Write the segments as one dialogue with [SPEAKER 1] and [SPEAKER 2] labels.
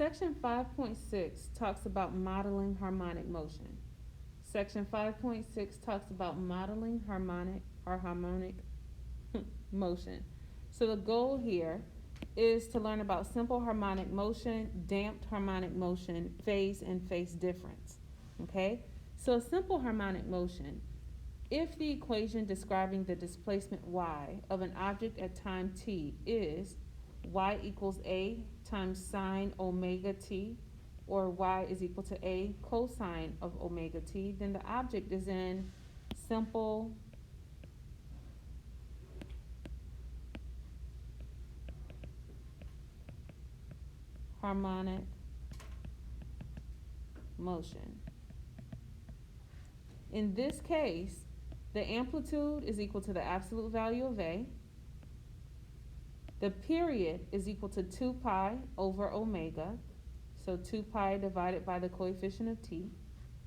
[SPEAKER 1] Section 5.6 talks about modeling harmonic motion. Section 5.6 talks about modeling harmonic motion. So the goal here is to learn about simple harmonic motion, damped harmonic motion, phase and phase difference. Okay? So a simple harmonic motion, if the equation describing the displacement y of an object at time t is y equals a times sine omega t, or y is equal to a cosine of omega t, then the object is in simple harmonic motion. In this case, the amplitude is equal to the absolute value of a. The period is equal to 2 pi over omega, so 2 pi divided by the coefficient of t.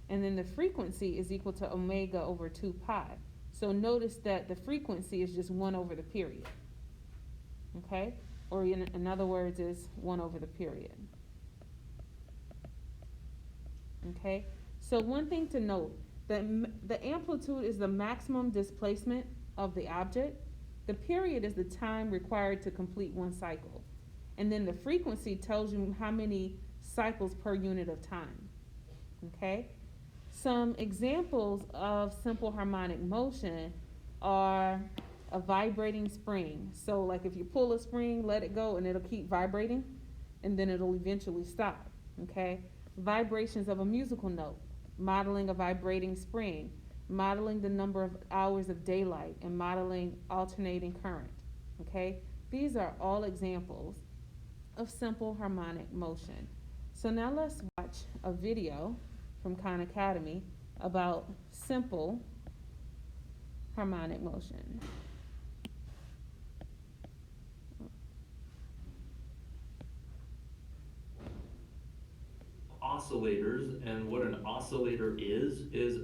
[SPEAKER 1] And then the frequency is equal to omega over 2 pi. So notice that the frequency is just 1 over the period. Okay? Or in other words, is 1 over the period. Okay? So one thing to note, the amplitude is the maximum displacement of the object. The period is the time required to complete one cycle. And then the frequency tells you how many cycles per unit of time. Okay? Some examples of simple harmonic motion are a vibrating spring. So like if you pull a spring, let it go and it'll keep vibrating and then it'll eventually stop. Okay? Vibrations of a musical note, modeling a vibrating spring, modeling the number of hours of daylight, and modeling alternating current. Okay? These are all examples of simple harmonic motion. So now let's watch a video from Khan Academy about simple harmonic motion.
[SPEAKER 2] Oscillators, and what an oscillator is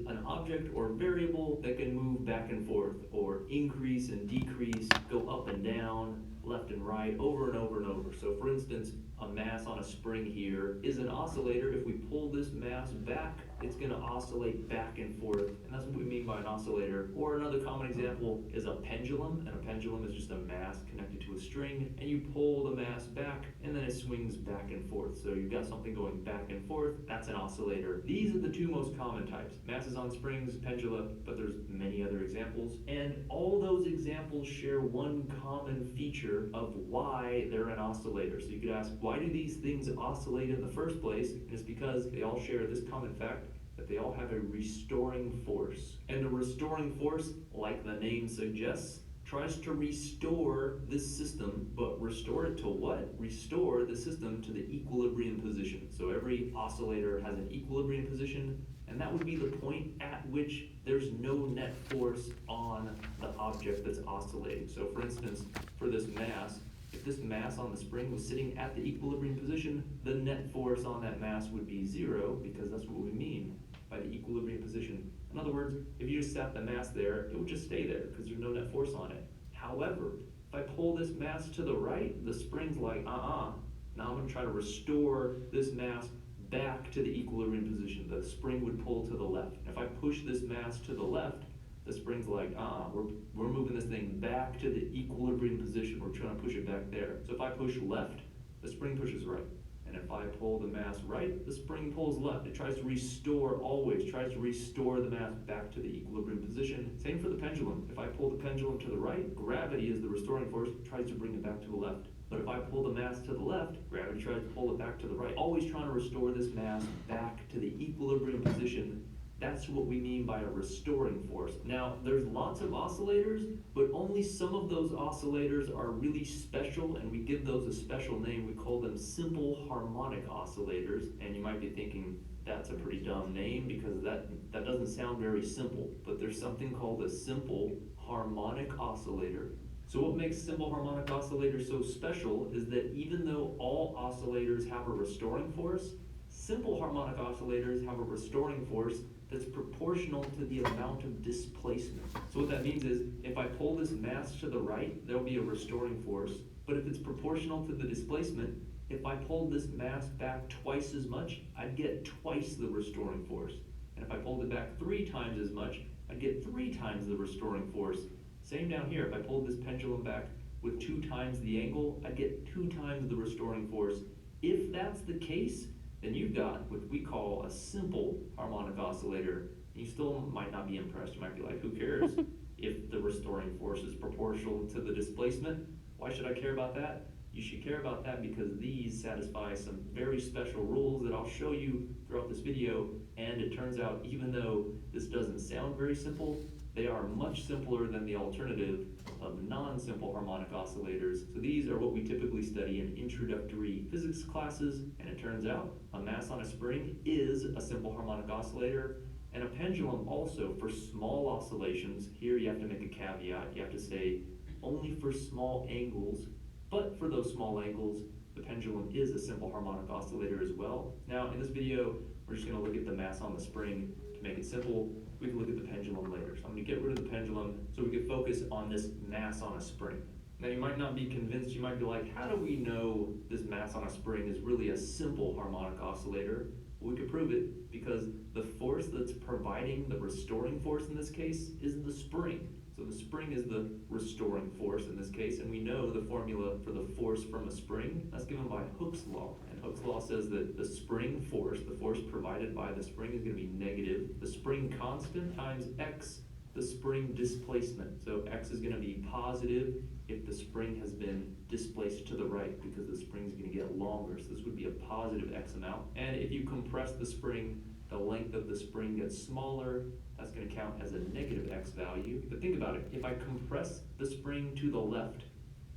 [SPEAKER 2] an object or variable that can move back and forth or increase and decrease, go up and down, left and right, over and over and over. So for instance, a mass on a spring here is an oscillator. If we pull this mass back, it's going to oscillate back and forth, and that's what we mean by an oscillator. Or another common example is a pendulum, and a pendulum is just a mass connected to a string, and you pull the mass back, and then it swings back and forth. So you've got something going back and forth, that's an oscillator. These are the two most common types: masses on springs, pendula, but there's many other examples. And all those examples share one common feature of why they're an oscillator. So you could ask, why do these things oscillate in the first place? And it's because they all share this common fact, that they all have a restoring force. And a restoring force, like the name suggests, tries to restore this system, but restore it to what? Restore the system to the equilibrium position. So every oscillator has an equilibrium position, and that would be the point at which there's no net force on the object that's oscillating. So for instance, for this mass, if this mass on the spring was sitting at the equilibrium position, the net force on that mass would be 0, because that's what we mean by the equilibrium position. In other words, if you just sat the mass there, it would just stay there because there's no net force on it. However, if I pull this mass to the right, the spring's like, now I'm going to try to restore this mass back to the equilibrium position. The spring would pull to the left. If I push this mass to the left, the spring's like, we're moving this thing back to the equilibrium position. We're trying to push it back there. So if I push left, the spring pushes right. And if I pull the mass right, the spring pulls left. It tries to restore, always tries to restore the mass back to the equilibrium position. Same for the pendulum. If I pull the pendulum to the right, gravity is the restoring force, tries to bring it back to the left. But if I pull the mass to the left, gravity tries to pull it back to the right. Always trying to restore this mass back to the equilibrium position. That's what we mean by a restoring force. Now, there's lots of oscillators, but only some of those oscillators are really special, and we give those a special name. We call them simple harmonic oscillators. And you might be thinking, that's a pretty dumb name because that doesn't sound very simple. But there's something called a simple harmonic oscillator. So what makes simple harmonic oscillators so special is that even though all oscillators have a restoring force, simple harmonic oscillators have a restoring force that's proportional to the amount of displacement. So what that means is, if I pull this mass to the right, there'll be a restoring force, but if it's proportional to the displacement, If I pulled this mass back twice as much, I'd get twice the restoring force. And if I pulled it back 3 times as much, I'd get 3 times the restoring force. Same down here, if I pulled this pendulum back with 2 times the angle, I'd get 2 times the restoring force. If that's the case, then you've got what we call a simple harmonic oscillator. You still might not be impressed. You might be like, who cares if the restoring force is proportional to the displacement? Why should I care about that? You should care about that because these satisfy some very special rules that I'll show you throughout this video. And it turns out, even though this doesn't sound very simple, they are much simpler than the alternative of non-simple harmonic oscillators. So these are what we typically study in introductory physics classes, and it turns out a mass on a spring is a simple harmonic oscillator, and a pendulum also for small oscillations. Here you have to make a caveat. You have to say only for small angles, but for those small angles, the pendulum is a simple harmonic oscillator as well. Now in this video, we're just gonna look at the mass on the spring. To make it simple, we can look at the pendulum later. So I'm gonna get rid of the pendulum so we can focus on this mass on a spring. Now you might not be convinced, you might be like, how do we know this mass on a spring is really a simple harmonic oscillator? Well, we can prove it because the force that's providing the restoring force in this case is the spring. So the spring is the restoring force in this case, and we know the formula for the force from a spring, that's given by Hooke's law. And Hooke's law says that the spring force, the force provided by the spring, is going to be negative. The spring constant times x, the spring displacement. So x is going to be positive if the spring has been displaced to the right because the spring is going to get longer. So this would be a positive x amount. And if you compress the spring, the length of the spring gets smaller. That's going to count as a negative x value. But think about it. If I compress the spring to the left,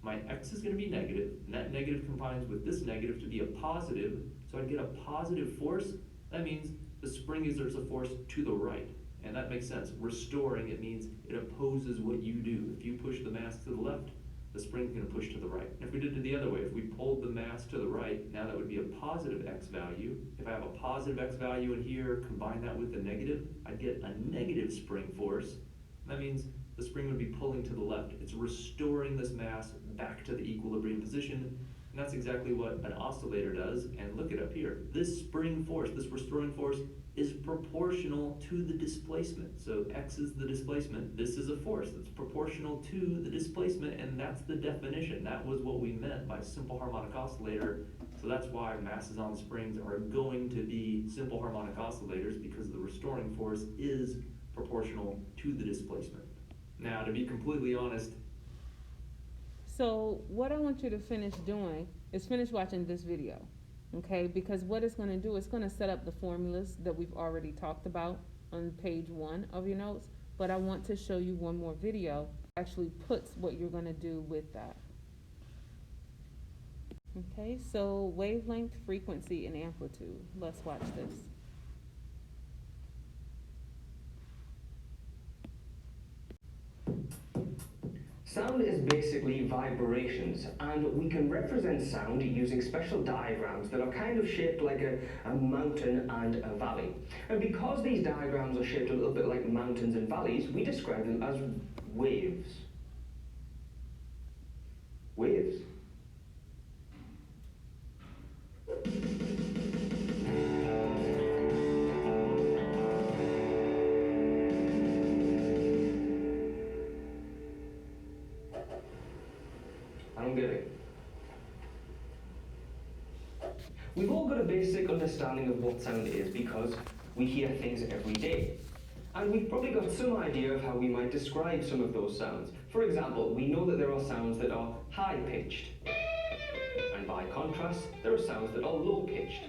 [SPEAKER 2] my x is going to be negative, and that negative combines with this negative to be a positive, so I get a positive force. That means the spring exerts a force to the right, and that makes sense. Restoring, it means it opposes what you do. If you push the mass to the left, the spring is going to push to the right. And if we did it the other way, if we pulled the mass to the right, now that would be a positive x value. If I have a positive x value in here, combine that with the negative, I'd get a negative spring force. That means the spring would be pulling to the left. It's restoring this mass back to the equilibrium position, and that's exactly what an oscillator does. And look it up here. This spring force, this restoring force, is proportional to the displacement. So x is the displacement. This is a force that's proportional to the displacement, and that's the definition. That was what we meant by simple harmonic oscillator. So that's why masses on springs are going to be simple harmonic oscillators, because the restoring force is proportional to the displacement. Now, to be completely honest,
[SPEAKER 1] So what I want you to finish doing is finish watching this video, okay? Because what it's gonna do, it's gonna set up the formulas that we've already talked about on page 1 of your notes, but I want to show you one more video that actually puts what you're gonna do with that. Okay, so wavelength, frequency, and amplitude. Let's watch this.
[SPEAKER 3] Sound is basically vibrations, and we can represent sound using special diagrams that are kind of shaped like a mountain and a valley. And because these diagrams are shaped a little bit like mountains and valleys, we describe them as waves. Waves. I don't get it. We've all got a basic understanding of what sound is because we hear things every day. And we've probably got some idea of how we might describe some of those sounds. For example, we know that there are sounds that are high-pitched. And by contrast, there are sounds that are low-pitched.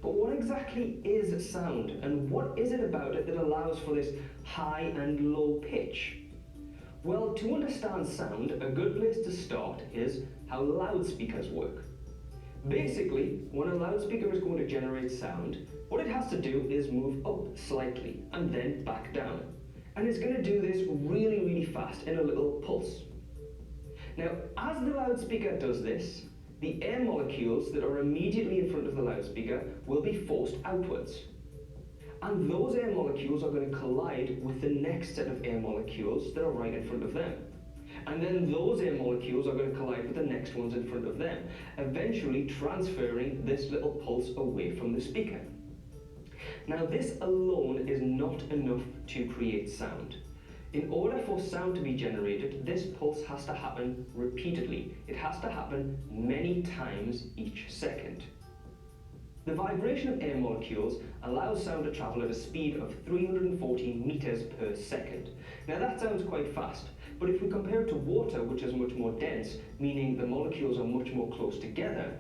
[SPEAKER 3] But what exactly is sound? And what is it about it that allows for this high and low pitch? Well, to understand sound, a good place to start is how loudspeakers work. Basically, when a loudspeaker is going to generate sound, what it has to do is move up slightly and then back down. And it's going to do this really, really fast in a little pulse. Now, as the loudspeaker does this, the air molecules that are immediately in front of the loudspeaker will be forced outwards. And those air molecules are going to collide with the next set of air molecules that are right in front of them. And then those air molecules are going to collide with the next ones in front of them, eventually transferring this little pulse away from the speaker. Now, this alone is not enough to create sound. In order for sound to be generated, this pulse has to happen repeatedly. It has to happen many times each second. The vibration of air molecules allows sound to travel at a speed of 340 meters per second. Now that sounds quite fast, but if we compare it to water, which is much more dense, meaning the molecules are much more close together,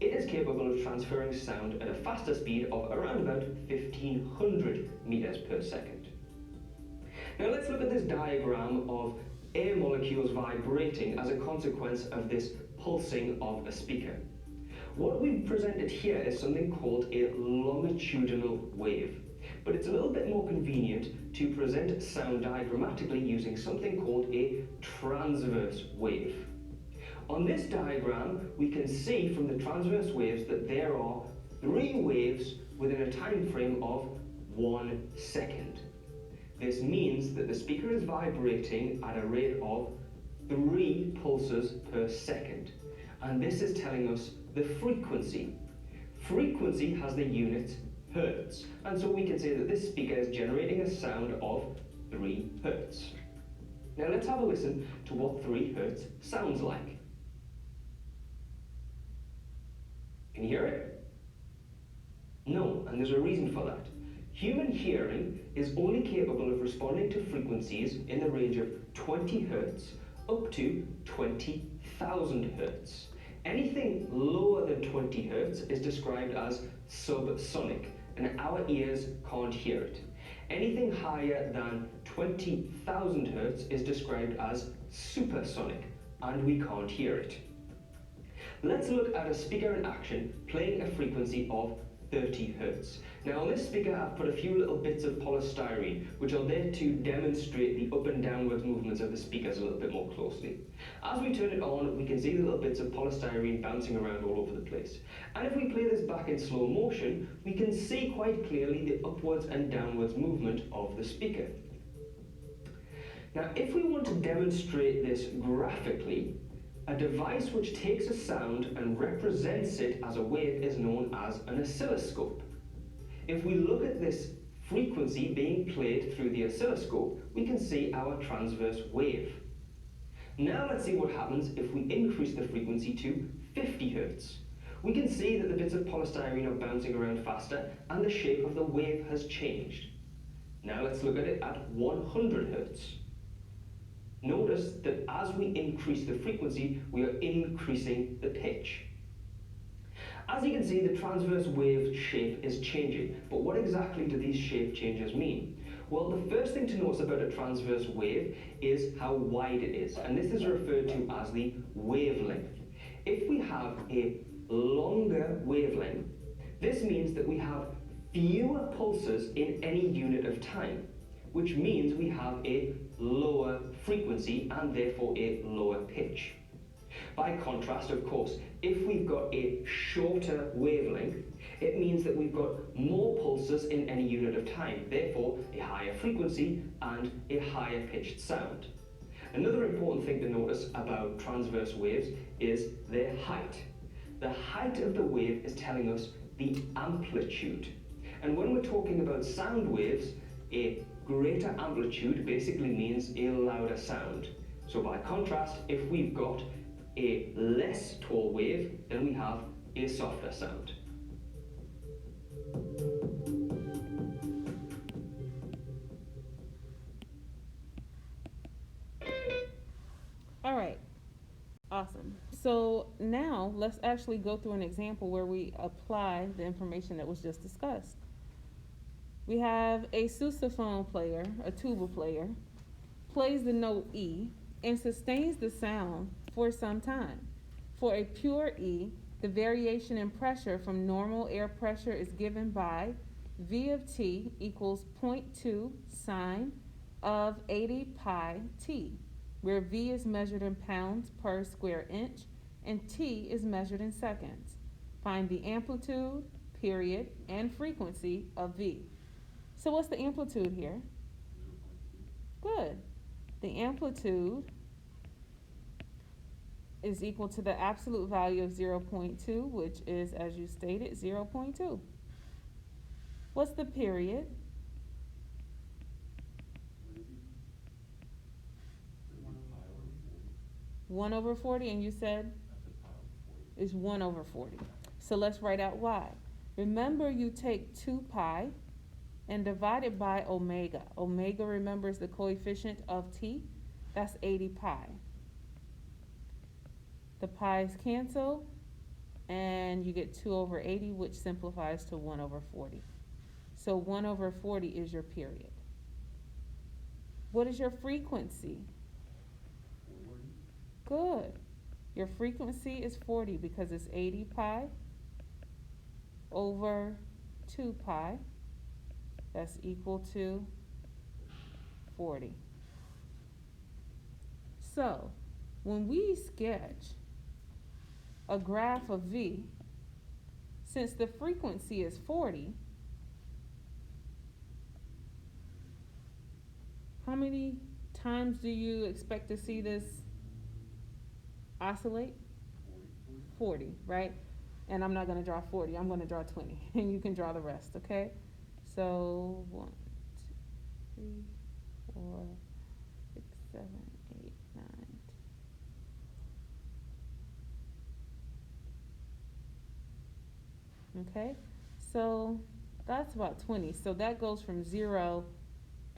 [SPEAKER 3] it is capable of transferring sound at a faster speed of around about 1500 meters per second. Now let's look at this diagram of air molecules vibrating as a consequence of this pulsing of a speaker. What we've presented here is something called a longitudinal wave, but it's a little bit more convenient to present sound diagrammatically using something called a transverse wave. On this diagram, we can see from the transverse waves that there are 3 waves within a time frame of 1 second. This means that the speaker is vibrating at a rate of 3 pulses per second, and this is telling us the frequency. Frequency has the unit hertz, and so we can say that this speaker is generating a sound of 3 hertz. Now let's have a listen to what 3 hertz sounds like. Can you hear it? No, and there's a reason for that. Human hearing is only capable of responding to frequencies in the range of 20 hertz up to 20,000 hertz. Anything lower than 20 hertz is described as subsonic, and our ears can't hear it. Anything higher than 20,000 hertz is described as supersonic, and we can't hear it. Let's look at a speaker in action playing a frequency of 30 hertz. Now on this speaker I've put a few little bits of polystyrene which are there to demonstrate the up and downwards movements of the speakers a little bit more closely. As we turn it on, we can see the little bits of polystyrene bouncing around all over the place. And if we play this back in slow motion, we can see quite clearly the upwards and downwards movement of the speaker. Now if we want to demonstrate this graphically, a device which takes a sound and represents it as a wave is known as an oscilloscope. If we look at this frequency being played through the oscilloscope, we can see our transverse wave. Now let's see what happens if we increase the frequency to 50 hertz. We can see that the bits of polystyrene are bouncing around faster and the shape of the wave has changed. Now let's look at it at 100 hertz. Notice that as we increase the frequency, we are increasing the pitch. As you can see, the transverse wave shape is changing, but what exactly do these shape changes mean? Well, the first thing to notice about a transverse wave is how wide it is, and this is referred to as the wavelength. If we have a longer wavelength, this means that we have fewer pulses in any unit of time, which means we have a lower frequency and therefore a lower pitch. By contrast, of course, if we've got a shorter wavelength, it means that we've got more pulses in any unit of time, therefore a higher frequency and a higher pitched sound. Another important thing to notice about transverse waves is their height. The height of the wave is telling us the amplitude. And when we're talking about sound waves, a greater amplitude basically means a louder sound. So by contrast, if we've got a less tall wave, then we have a softer sound.
[SPEAKER 1] All right, awesome. So now let's actually go through an example where we apply the information that was just discussed. We have a sousaphone player, a tuba player, plays the note E and sustains the sound for some time. For a pure E, the variation in pressure from normal air pressure is given by V of T equals 0.2 sine of 80 pi T, where V is measured in pounds per square inch and T is measured in seconds. Find the amplitude, period, and frequency of V. So what's the amplitude here? Good. The amplitude is equal to the absolute value of 0.2, which is, as you stated, 0.2. What's the period?
[SPEAKER 4] One
[SPEAKER 1] 1
[SPEAKER 4] over 40.
[SPEAKER 1] over 40, and you said
[SPEAKER 4] I said pi over 40.
[SPEAKER 1] is 1 over 40. So let's write out y. Remember, you take 2 pi and divide it by omega. Omega, remember, is the coefficient of t. That's 80 pi. The pi's cancel, and you get 2 over 80, which simplifies to 1 over 40. So 1 over 40 is your period. What is your frequency?
[SPEAKER 4] 40.
[SPEAKER 1] Good. Your frequency is 40 because it's 80 pi over 2 pi. That's equal to 40. So, when we sketch a graph of V, since the frequency is 40, how many times do you expect to see this oscillate? 40, right? And I'm not going to draw 40, I'm going to draw 20, and you can draw the rest, okay? So 1, 2, 3, 4, 6, 7, 8, 9, 10. Okay, so that's about 20. So that goes from 0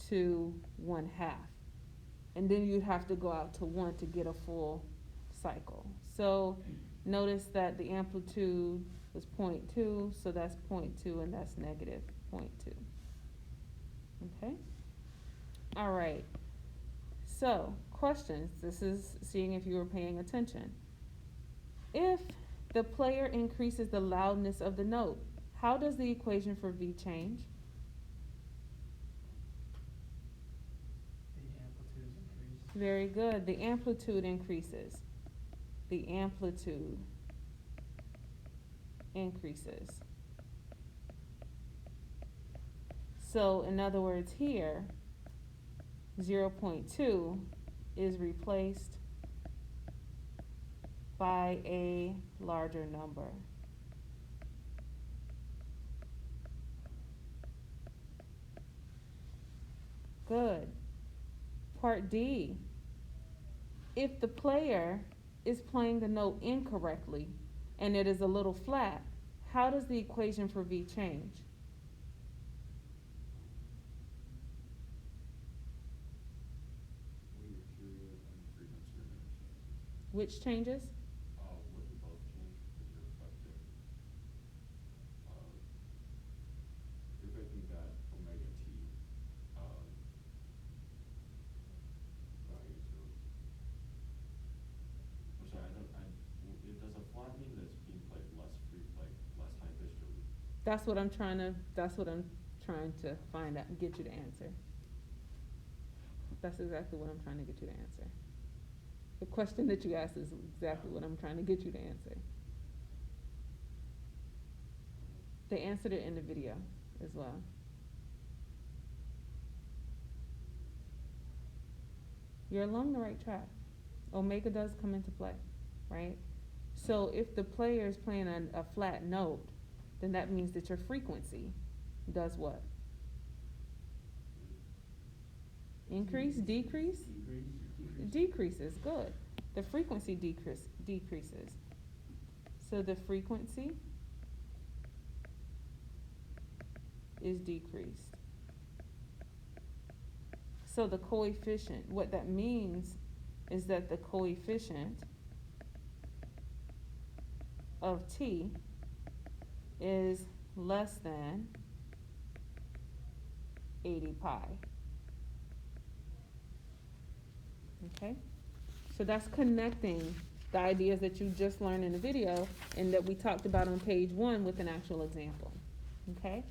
[SPEAKER 1] to 1/2. And then you'd have to go out to 1 to get a full cycle. So notice that the amplitude was 0.2, so that's 0.2, and that's negative 0.2. Okay? All right. So, questions. This is seeing if you were paying attention. If the player increases the loudness of the note, how does the equation for V change?
[SPEAKER 5] The amplitude increase.
[SPEAKER 1] Very good. The amplitude increases. The amplitude increases. So, in other words, here, 0.2 is replaced by a larger number. Good. Part D. If the player is playing the note incorrectly and it is a little flat, how does the equation for V change?
[SPEAKER 4] Weighted period and frequency remains.
[SPEAKER 1] Which changes?
[SPEAKER 4] Wouldn't both change because you're affecting that omega t value. So, I'm sorry, does a flat mean that it's being played less less high pitched, or?
[SPEAKER 1] That's what I'm trying to find out and get you to answer. That's exactly what I'm trying to get you to answer. The question that you asked is exactly what I'm trying to get you to answer. They answered it in the video as well. You're along the right track. Omega does come into play, right? So if the player is playing a flat note, then that means that your frequency does what? Increase, decrease? Decreases, good. The frequency decreases. So the frequency is decreased. So the coefficient, what that means is that the coefficient of t is less than 80 pi. Okay? So that's connecting the ideas that you just learned in the video and that we talked about on page 1 with an actual example. Okay?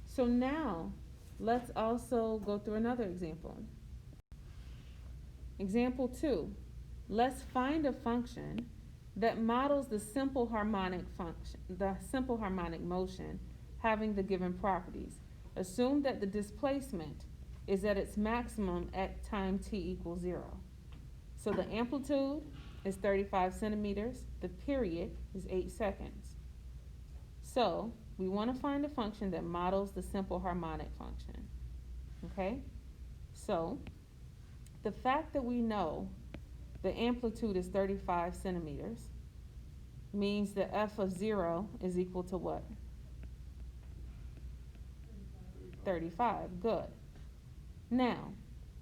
[SPEAKER 1] So now, let's also go through another example. Example 2. Let's find a function that models the simple harmonic motion having the given properties. Assume that the displacement is at its maximum at time t equals 0. So the amplitude is 35 centimeters. The period is 8 seconds. So we want to find a function that models the simple harmonic function. Okay? So the fact that we know the amplitude is 35 centimeters means that f of 0 is equal to what? 35. Good. Now,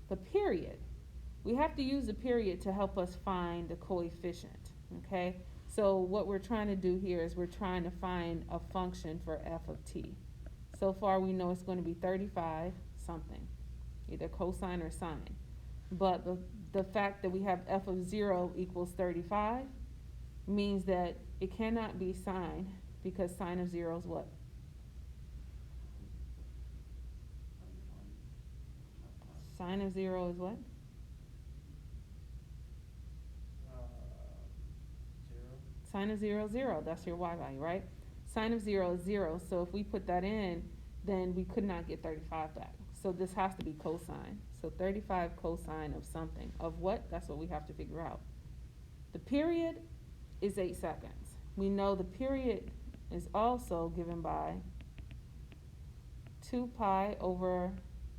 [SPEAKER 1] the period. We have to use the period to help us find the coefficient. Okay? So what we're trying to do here is we're trying to find a function for f of t. So far we know it's going to be 35 something, either cosine or sine. But the fact that we have f of 0 equals 35 means that it cannot be sine, because sine of 0 is what? Sine of 0 is what?
[SPEAKER 5] 0.
[SPEAKER 1] Sine of 0 is 0. That's your y value, right? Sine of 0 is 0. So if we put that in, then we could not get 35 back. So this has to be cosine. So 35 cosine of something. Of what? That's what we have to figure out. The period is 8 seconds. We know the period is also given by 2 pi over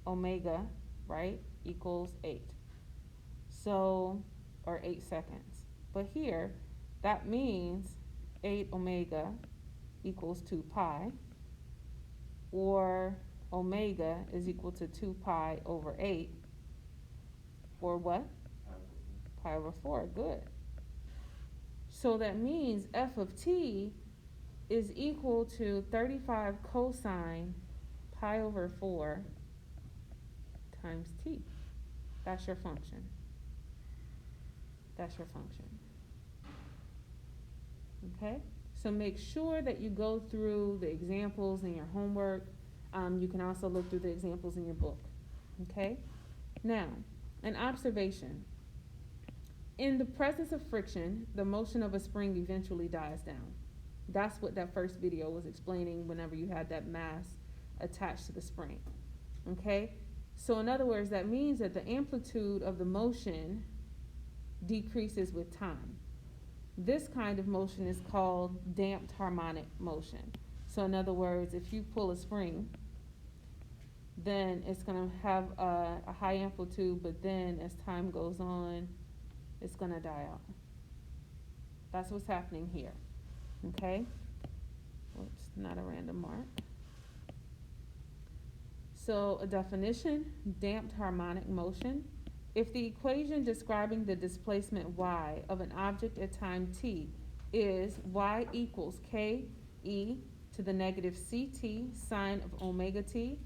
[SPEAKER 1] omega, right, equals 8. So, or 8 seconds. But here, that means 8 omega equals 2 pi, or omega is equal to 2 pi over 8, or what? Pi over 4, good. So that means f of t is equal to 35 cosine pi over 4 times t. That's your function. That's your function. Okay? So make sure that you go through the examples in your homework. You can also look through the examples in your book. Okay? Now, an observation. In the presence of friction, the motion of a spring eventually dies down. That's what that first video was explaining whenever you had that mass attached to the spring. Okay? So in other words, that means that the amplitude of the motion decreases with time. This kind of motion is called damped harmonic motion. So in other words, if you pull a spring, then it's going to have a high amplitude, but then as time goes on, it's going to die out. That's what's happening here. Okay? Whoops, not a random mark. So a definition, damped harmonic motion. If the equation describing the displacement y of an object at time t is y equals k e to the negative ct sine of omega t,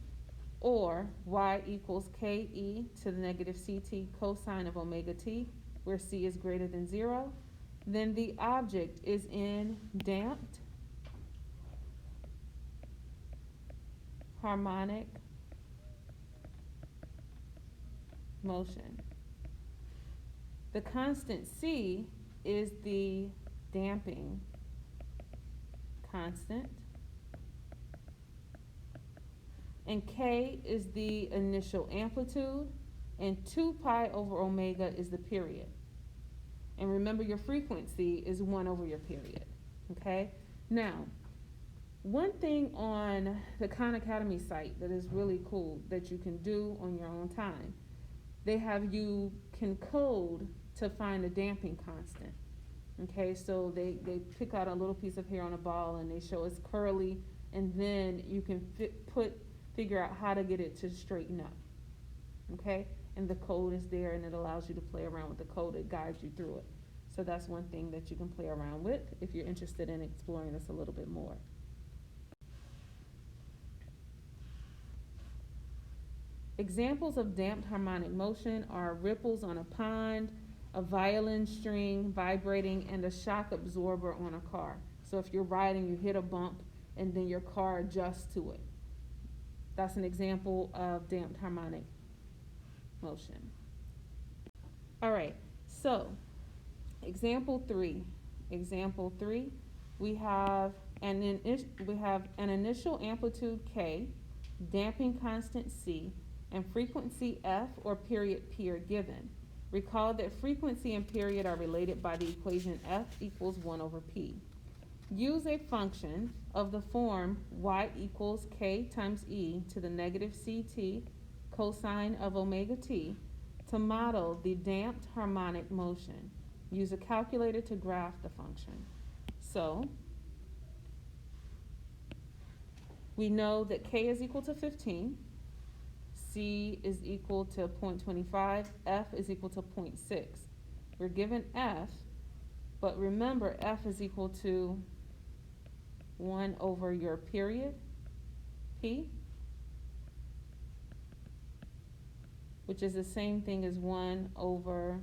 [SPEAKER 1] or y equals k e to the negative ct cosine of omega t, where c is greater than 0, then the object is in damped harmonic motion. The constant c is the damping constant, and k is the initial amplitude, and 2 pi over omega is the period. And remember, your frequency is 1 over your period. Okay? Now, one thing on the Khan Academy site that is really cool that you can do on your own time, they have you can code to find a damping constant. Okay, so they pick out a little piece of hair on a ball and they show it's curly, and then you can figure out how to get it to straighten up. Okay, and the code is there, and it allows you to play around with the code. It guides you through it. So that's one thing that you can play around with if you're interested in exploring this a little bit more. Examples of damped harmonic motion are ripples on a pond, a violin string vibrating, and a shock absorber on a car. So if you're riding, you hit a bump, and then your car adjusts to it. That's an example of damped harmonic motion. All right, so example 3. Example 3, we have an initial amplitude k, damping constant c, and frequency f or period p are given. Recall that frequency and period are related by the equation f equals 1 over p. Use a function of the form y equals k times e to the negative ct cosine of omega t to model the damped harmonic motion. Use a calculator to graph the function. So, we know that k is equal to 15, c is equal to 0.25, f is equal to 0.6. We're given f, but remember f is equal to 1 over your period, p, which is the same thing as 1 over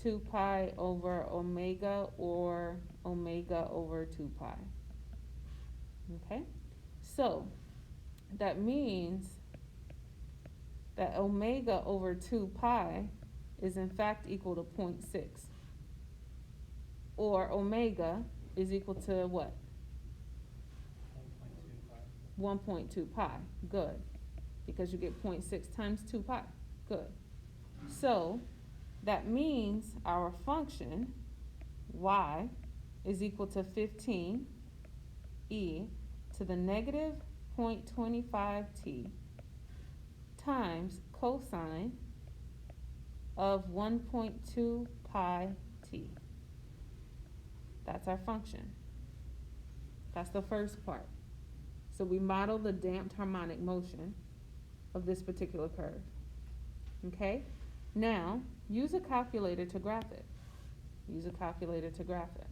[SPEAKER 1] 2 pi over omega, or omega over 2 pi. Okay? So, that means that omega over 2 pi is in fact equal to 0.6. Or omega is equal to what? 1.2 pi. Good. Because you get 0.6 times 2 pi. Good. So, that means our function, y, is equal to 15 e to the negative 0.25 t times cosine of 1.2 pi t. That's our function. That's the first part. So we model the damped harmonic motion of this particular curve. Okay? Now, use a calculator to graph it. Use a calculator to graph it.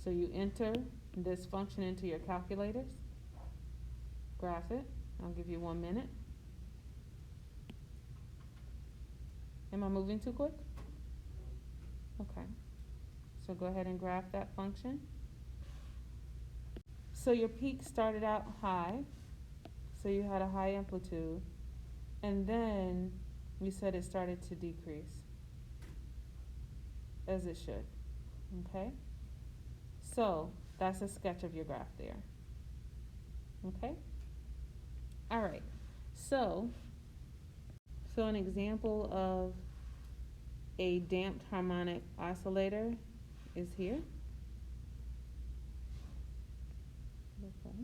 [SPEAKER 1] So you enter this function into your calculators. Graph it. I'll give you 1 minute. Am I moving too quick? Okay. So go ahead and graph that function. So your peak started out high. So you had a high amplitude. And then we said it started to decrease, as it should. Okay? So that's a sketch of your graph there. Okay? All right. So an example of a damped harmonic oscillator is here. Okay.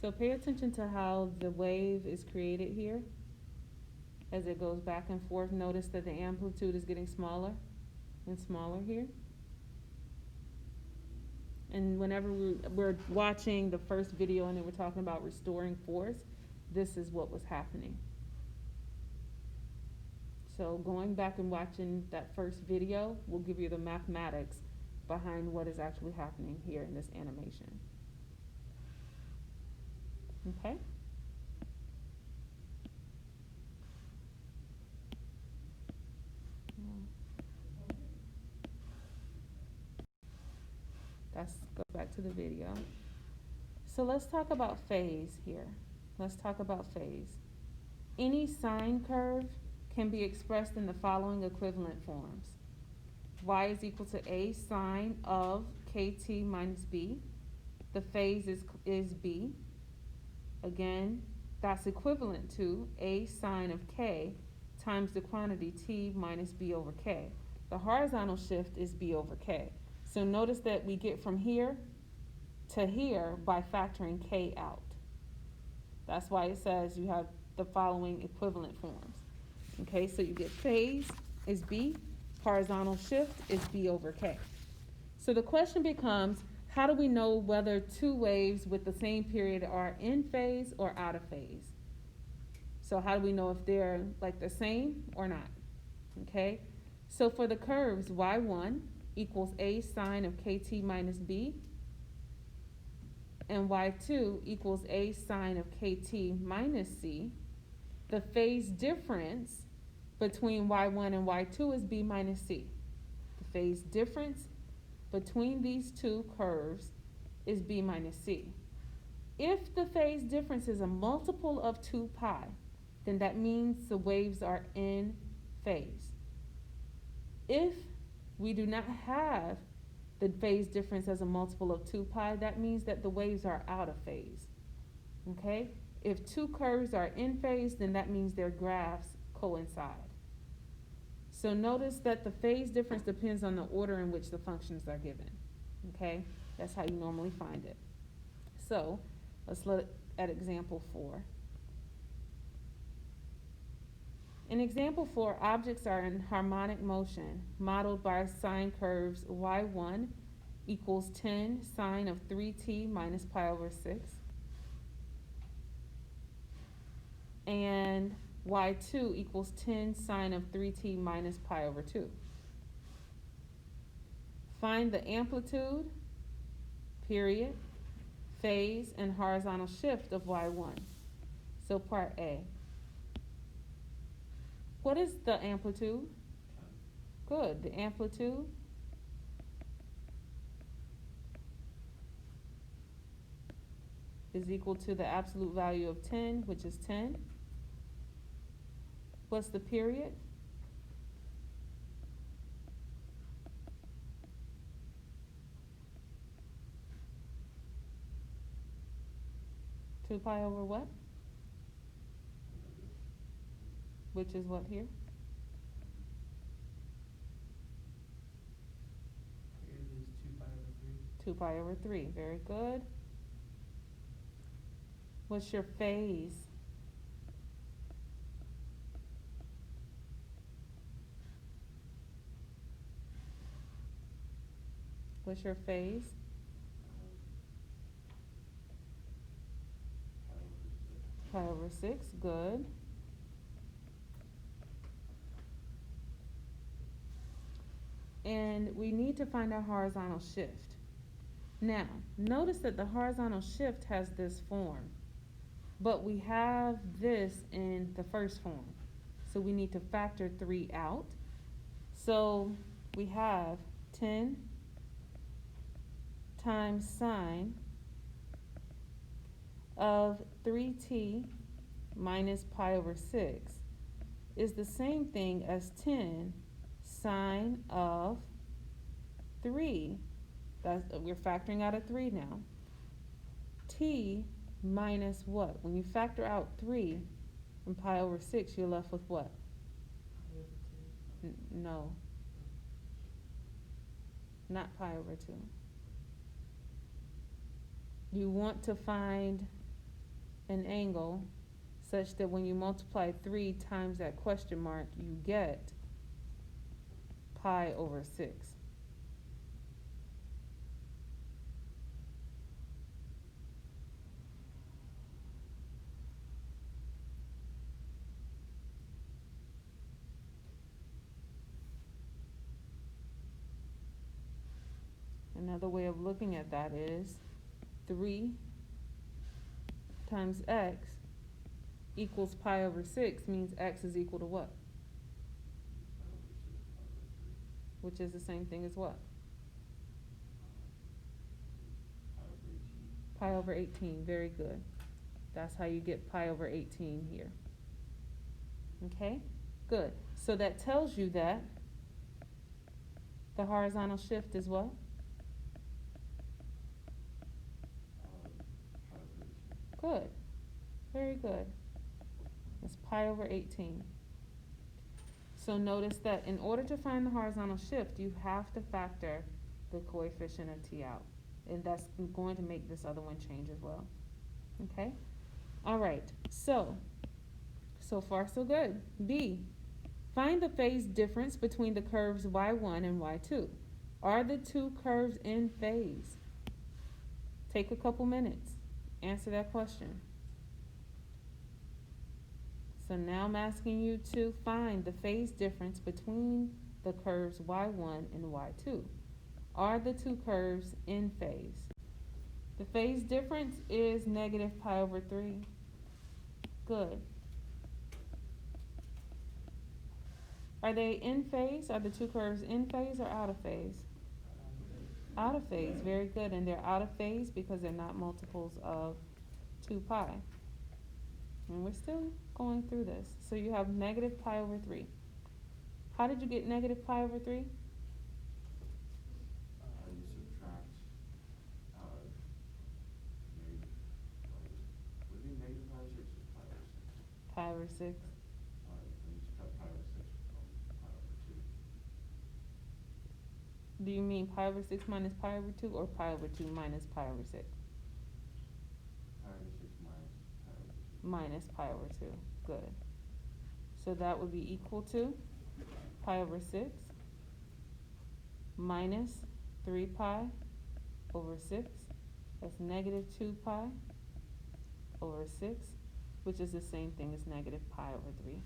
[SPEAKER 1] So pay attention to how the wave is created here. As it goes back and forth, notice that the amplitude is getting smaller and smaller here. And whenever we're watching the first video and they were talking about restoring force, this is what was happening. So going back and watching that first video will give you the mathematics behind what is actually happening here in this animation. Okay? Let's go back to the video. So let's talk about phase here. Let's talk about phase. Any sine curve can be expressed in the following equivalent forms. Y is equal to a sine of kt minus b. The phase is b. Again, that's equivalent to a sine of k times the quantity t minus b over k. The horizontal shift is b over k. So notice that we get from here to here by factoring k out. That's why it says you have the following equivalent forms. Okay, so you get phase is b, horizontal shift is b over k. So the question becomes, how do we know whether two waves with the same period are in phase or out of phase? So how do we know if they're like the same or not? Okay, so for the curves, y1 equals a sine of kt minus b, and y2 equals a sine of kt minus c. The phase difference between y1 and y2 is b minus c. The phase difference between these two curves is b minus c. If the phase difference is a multiple of 2 pi, then that means the waves are in phase. If we do not have the phase difference as a multiple of 2 pi, that means that the waves are out of phase. Okay? If two curves are in phase, then that means their graphs coincide. So notice that the phase difference depends on the order in which the functions are given. Okay? That's how you normally find it. So let's look at example 4. In example 4, objects are in harmonic motion, modeled by sine curves y1 equals 10 sine of 3t minus pi over 6, and y2 equals 10 sine of 3t minus pi over 2. Find the amplitude, period, phase, and horizontal shift of y1. So part A. What is the amplitude?
[SPEAKER 4] 10.
[SPEAKER 1] Good. The amplitude is equal to the absolute value of 10, which is 10. What's the period? Two pi over what? Which is what here?
[SPEAKER 5] Period is 2 pi over 3.
[SPEAKER 1] 2 pi over 3. Very good. What's your phase? What's your phase?
[SPEAKER 4] Pi over 6.
[SPEAKER 1] Pi over 6. Good. And we need to find our horizontal shift. Now, notice that the horizontal shift has this form, but we have this in the first form. So we need to factor 3 out. So we have 10 times sine of 3t minus pi over 6 is the same thing as 10 sine of 3. We're factoring out a 3 now. T minus what? When you factor out 3 from pi over 6, you're left with what?
[SPEAKER 5] Pi over 2.
[SPEAKER 1] No. Not pi over 2. You want to find an angle such that when you multiply 3 times that question mark, you get pi over 6. Another way of looking at that is 3 times x equals pi over 6 means x is equal to what?
[SPEAKER 4] Pi over 6, pi over 3.
[SPEAKER 1] Which is the same thing as what?
[SPEAKER 4] Pi over 18.
[SPEAKER 1] Pi over 18. Very good. That's how you get pi over 18 here. Okay? Good. So that tells you that the horizontal shift is what?
[SPEAKER 4] Pi over 18.
[SPEAKER 1] Good. Very good. It's pi over 18. So notice that in order to find the horizontal shift, you have to factor the coefficient of t out. And that's going to make this other one change as well. Okay? All right. So far so good. B. Find the phase difference between the curves y1 and y2. Are the two curves in phase? Take a couple minutes. Answer that question. So now I'm asking you to find the phase difference between the curves y1 and y2. Are the two curves in phase? The phase difference is negative pi over 3. Good. Are they in phase? Are the two curves in phase or out of phase? Out of phase. Very good. And they're out of phase because they're not multiples of 2 pi. And we're still going through this. So you have negative pi over 3. How did you get negative pi over 3?
[SPEAKER 4] I used
[SPEAKER 1] over 6?
[SPEAKER 4] Then you subtract pi over 6 from pi over 2.
[SPEAKER 1] Do you mean pi over 6 minus pi over 2 or pi over 2 minus pi over 6?
[SPEAKER 4] Pi over 6 minus pi over 2.
[SPEAKER 1] Minus pi over 2. Good. So that would be equal to pi over 6 minus 3 pi over 6. That's negative 2 pi over 6, which is the same thing as negative pi over 3.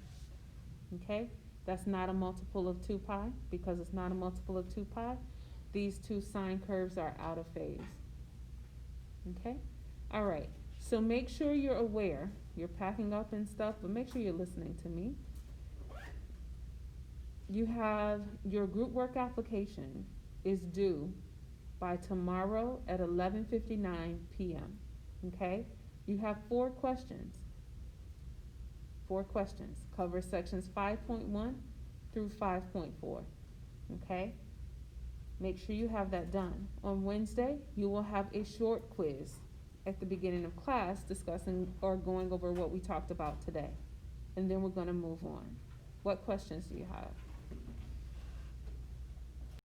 [SPEAKER 1] Okay? That's not a multiple of 2 pi. Because it's not a multiple of 2 pi, these two sine curves are out of phase. Okay? All right. So make sure you're aware. You're packing up and stuff, but make sure you're listening to me. You have your group work application is due by tomorrow at 11:59 p.m. Okay? You have 4 questions. 4 questions. Cover sections 5.1 through 5.4. Okay? Make sure you have that done. On Wednesday, you will have a short quiz at the beginning of class discussing or going over what we talked about today. And then we're going to move on. What questions do you have?